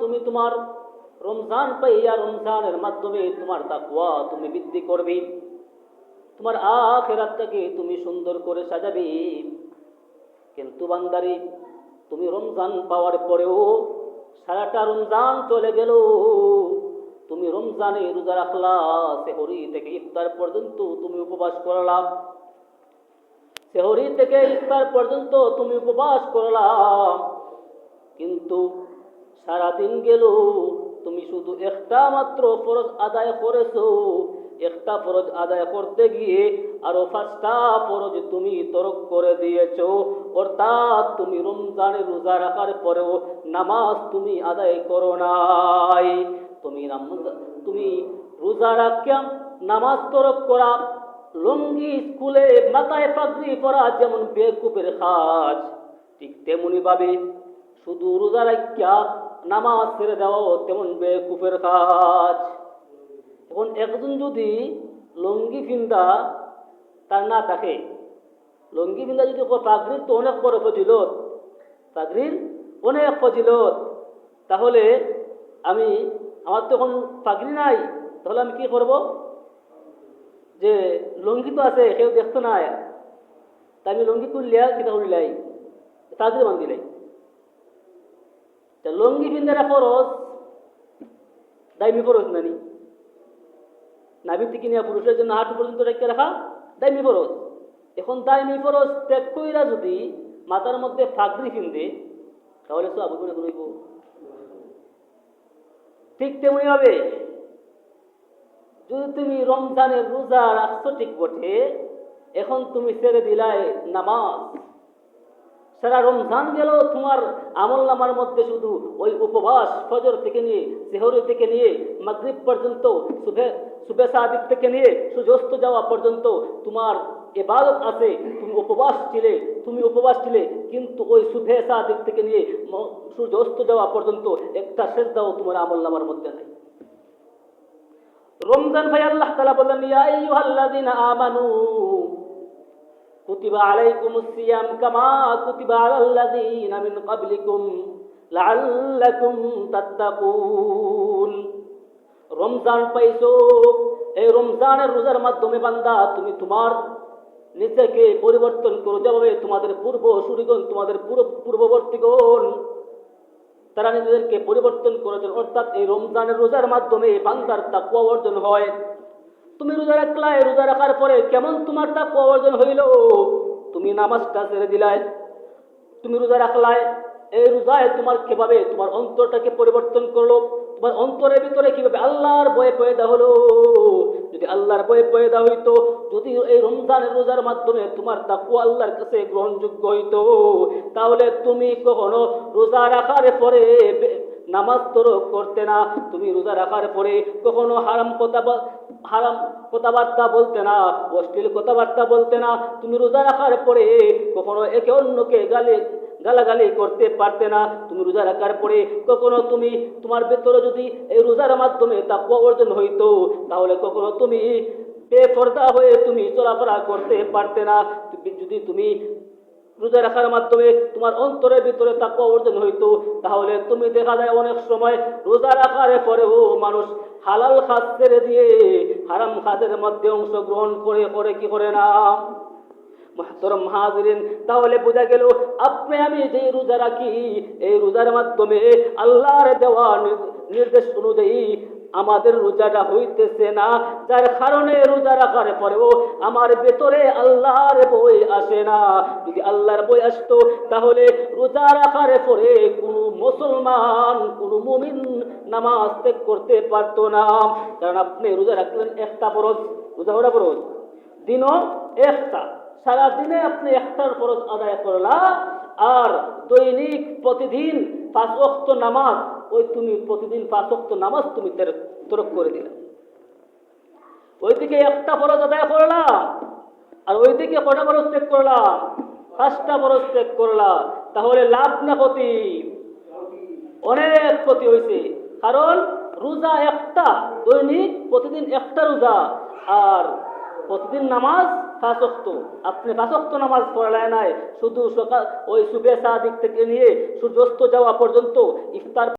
তুমি তোমার রমজান পাইয়া রমজানের মাধ্যমে তোমার তাকওয়া তুমি বৃদ্ধি করবে, তোমার আখিরাতটাকে তুমি সুন্দর করে সাজাবে। কিন্তু বান্দারে, তুমি রমজান পাওয়ার পরেও সারাটা রমজান চলে গেল, তুমি রমজানে রোজা রাখলা, সেহরি থেকে ইফতার পর্যন্ত তুমি উপবাস করলাম, সেহরি থেকে ইফতার পর্যন্ত তুমি উপবাস করলাম, কিন্তু সারাদিন গেল তুমি শুধু একটা মাত্র ফরজ আদায় করেছো। একটা ফরজ আদায় করতে গিয়ে আরো 5টা ফরজ তুমি তরক করে দিয়েছো। অর্থাৎ তুমি রমজানে রোজা রাখার পরেও নামাজ তুমি আদায় করো নাই। তুমি রোজা রাখিয়া নামাজ তরক করা, লুঙ্গি স্কুলে মাথায় পাগড়ি পরা যেমন বেকুবের কাজ, ঠিক তেমনি ভাবে শুধু রোজা রাখিয়া নামাজ ছেড়ে দেওয়া তেমন বেকুফের কাজ। এখন একজন যদি লুঙ্গি ফিন্দা তার না থাকে, লুঙ্গি ফিন্দা যদি পাগড়ির তো অনেক বড় ফজিলত, পাগড়ির অনেক ফজিলত, তাহলে আমার তো এখন পাগড়ি নাই, তাহলে আমি কি করব? যে লুঙ্গি তো আছে, কেউ দেখতো না, তাই আমি লুঙ্গি খুললিয়া কিতা খুললাই, পাগড়ি বান্ধিলাই। লুঙ্গি পিন্ধারা ফরজ, দায়মি ফরজ নানি, নাভি থেকে নিয়ে পুরুষের জন্য হাঁটু পর্যন্ত রেখে রাখা দায়মি ফরজ। এখন দায়মি ফরজ ত্যাগ কইরা যদি মাথার মধ্যে পাগড়ি পিন্ধে, তাহলে তো আবু করে করইব। ঠিক তেমনি হবে যদি তুমি রমজানের রোজা রাখছো ঠিক বটে, এখন তুমি ছেড়ে দিলাই নামাজ, সারা রমজান গেল তোমার আমল নামার মধ্যে শুধু ওই উপবাস, ফজর থেকে নিয়ে সেহরি থেকে নিয়ে মাগরিব পর্যন্ত, সুবে সাদিক থেকে নিয়ে সূর্যাস্ত যাওয়া পর্যন্ত তোমার ইবাদত আছে। তুমি উপবাস ছিলে, কিন্তু ওই সুবে সাদিক থেকে নিয়ে সূর্যাস্ত যাওয়া পর্যন্ত একটা সেজদাও তোমার আমল নামার মধ্যে নাই। রমজান ভাই আল্লাহ তাআলা বলেন, ইয়া আইয়ুহাল্লাযীনা আমানু কুতিবা আলাইকুমুস সিয়াম কামা কুতিবা আলাল্লাযীনা মিন ক্বাবলিকুম লাআল্লাকুম তাত্তাকুন। রমজান পাইছো, এই রমজানের রোজার মাধ্যমে বান্দা তুমি তোমার নিজেকে পরিবর্তন করো, যেভাবে তোমাদের পূর্বসূরীগণ, তোমাদের পূর্ববর্তীগণ তারা নিজেদেরকে পরিবর্তন করেছেন। অর্থাৎ এই রমজানের রোজার মাধ্যমে বান্দার তাকওয়া অর্জন হয়। তুমি রোজা রাখলাই, রোজা রাখার পরে কেমন তোমার তাকওয়া অর্জন হইল? তুমি নামাজটা ছেড়ে দিলাই, তুমি রোজা রাখলাই, এই রোজায় তোমার কিভাবে তোমার অন্তরটাকে পরিবর্তন করলো, তোমার অন্তরের ভিতরে কিভাবে আল্লাহর ভয় পয়দা হলো। যদি আল্লাহর ভয় পয়দা হইতো, যদি এই রমজানের রোজার মাধ্যমে তোমার তাকওয়া আল্লাহর কাছে গ্রহণযোগ্য হইতো, তাহলে তুমি কখনো রোজা রাখার পরে নামাজ তরক করতে না। তুমি রোজা রাখার পরে কখনো হারাম কথাবার্তা বলতে না, অশ্লীল কথাবার্তা বলতে না। তুমি রোজা রাখার পরে কখনো একে অন্যকে গালাগালি করতে পারতে না। তুমি রোজা রাখার পরে কখনো তোমার ভেতরে যদি এই রোজার মাধ্যমে তাকওয়া অর্জন হইতো, তাহলে কখনো তুমি বেপরদা হয়ে তুমি চলাফেরা করতে পারতে না। যদি তুমি রোজা রাখার মাধ্যমে তোমার অন্তরের ভিতরে তাকওয়া অর্জন হইতো, তাহলে তুমি দেখা যায় অনেক সময় রোজা রাখার পরেও মানুষ হালাল খাত ছেড়ে দিয়ে হারাম খাতের মধ্যে অংশগ্রহণ করে কি করে না। মুহতারাম হাজিরিন, তাহলে বোঝা গেল আপনি আমি যে রোজা রাখি, এই রোজার মাধ্যমে আল্লাহর দেওয়া নির্দেশ অনুযায়ী আমাদের রোজাটা হইতেছে না, যার কারণে রোজা রাখার পরেও আমার ভেতরে আল্লাহর ভয় আসে না। যদি আল্লাহর ভয় আসতো, তাহলে রোজা রাখার পরে কোনো মুসলমান, কোনো মুমিন নামাজ ত্যাগ করতে পারতো না। কারণ আপনি রোজা রাখলেন একটা ফরজ, রোজা করা ফরজ, দিনও একটা, সারা দিনে আপনি একটার ফরজ আদায় করলা, আর দৈনিক প্রতিদিন 5 ওয়াক্ত নামাজ, ওই তুমি প্রতিদিন 5 ওয়াক্ত নামাজ তুমি তরক করে দিলা। ওইদিকে একটা ফরজ আদায় করলা, আর ওইদিকে কটা ফরজ ত্যাগ করলা? 5টা ফরজ ত্যাগ করলা। তাহলে লাভ না ক্ষতি? অনেক ক্ষতি হয়েছে। কারণ রোজা একটা, দৈনিক প্রতিদিন একটা রোজা, আর প্রতিদিন নামাজ 5 ওয়াক্ত। আপনি 5 ওয়াক্ত নামাজ পড়লেন নাই, শুধু সকাল ওই সুবে সাদিক থেকে নিয়ে সূর্যাস্ত যাওয়া পর্যন্ত ইফতার